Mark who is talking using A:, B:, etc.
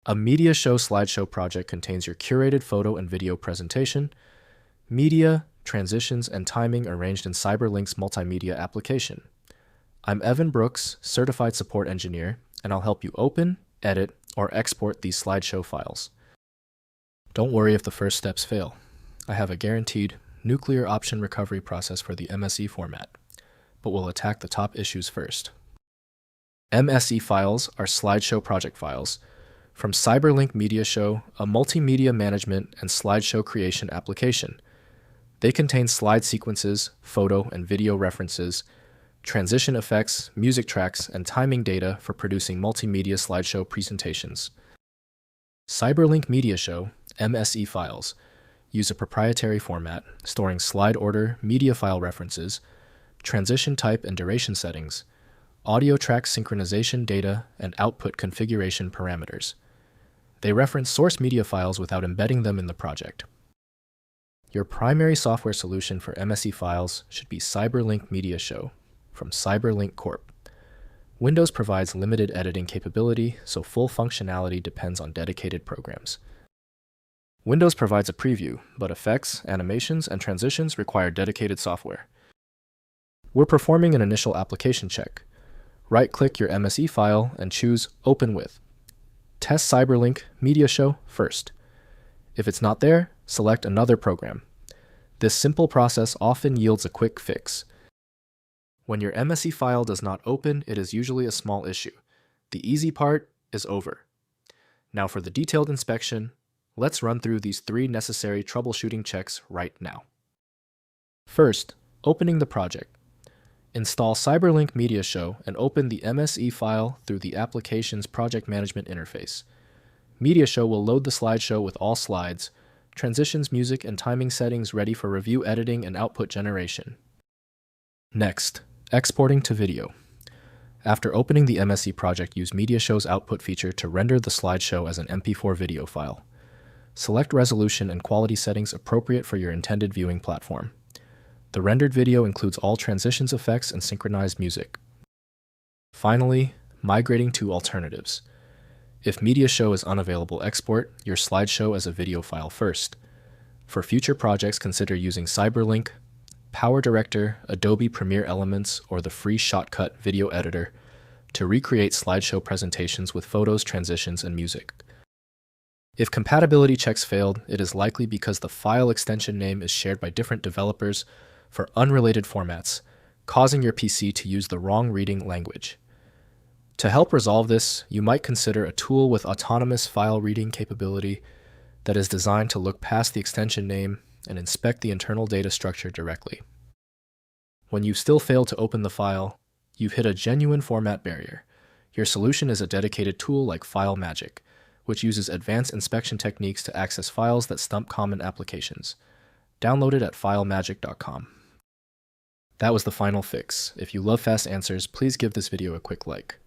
A: A MediaShow Slideshow project contains your curated photo and video presentation, media, transitions, and timing arranged in CyberLink's multimedia application. I'm Evan Brooks, Certified Support Engineer, and I'll help you open, edit, or export these slideshow files. Don't worry if the first steps fail. I have a guaranteed nuclear option recovery process for the MSE format, but we'll attack the top issues first. MSE Files are slideshow project files from CyberLink MediaShow, a multimedia management and slideshow creation application. They contain slide sequences, photo and video references, transition effects, music tracks, and timing data for producing multimedia slideshow presentations. CyberLink MediaShow MSE Files use a proprietary format storing slide order, media file references, transition type and duration settings, audio track synchronization data, and output configuration parameters. They reference source media files without embedding them in the project. Your primary software solution for MSE Files should be CyberLink MediaShow from CyberLink Corp. Windows provides limited editing capability, so full functionality depends on dedicated programs. Windows provides a preview, but effects, animations, and transitions require dedicated software. We're performing an initial application check. Right-click your MSE file and choose Open With. Test CyberLink MediaShow first. If it's not there, select another program. This simple process often yields a quick fix. When your MSE file does not open, it is usually a small issue. The easy part is over. Now for the detailed inspection, let's run through these 3 necessary troubleshooting checks right now. First, opening the project. Install CyberLink MediaShow and open the MSE file through the application's project management interface. MediaShow will load the slideshow with all slides, transitions, music, and timing settings ready for review, editing, and output generation. Next, exporting to video. After opening the MSE project, use MediaShow's output feature to render the slideshow as an MP4 video file. Select resolution and quality settings appropriate for your intended viewing platform. The rendered video includes all transitions, effects, and synchronized music. Finally, migrating to alternatives. If MediaShow is unavailable, export your slideshow as a video file first. For future projects, consider using CyberLink, PowerDirector, Adobe Premiere Elements, or the free Shotcut video editor to recreate slideshow presentations with photos, transitions, and music. If compatibility checks failed, it is likely because the file extension name is shared by different developers for unrelated formats, causing your PC to use the wrong reading language. To help resolve this, you might consider a tool with autonomous file reading capability that is designed to look past the extension name and inspect the internal data structure directly. When you still fail to open the file, you've hit a genuine format barrier. Your solution is a dedicated tool like FileMagic, which uses advanced inspection techniques to access files that stump common applications. Download it at filemagic.com. That was the final fix. If you love fast answers, please give this video a quick like.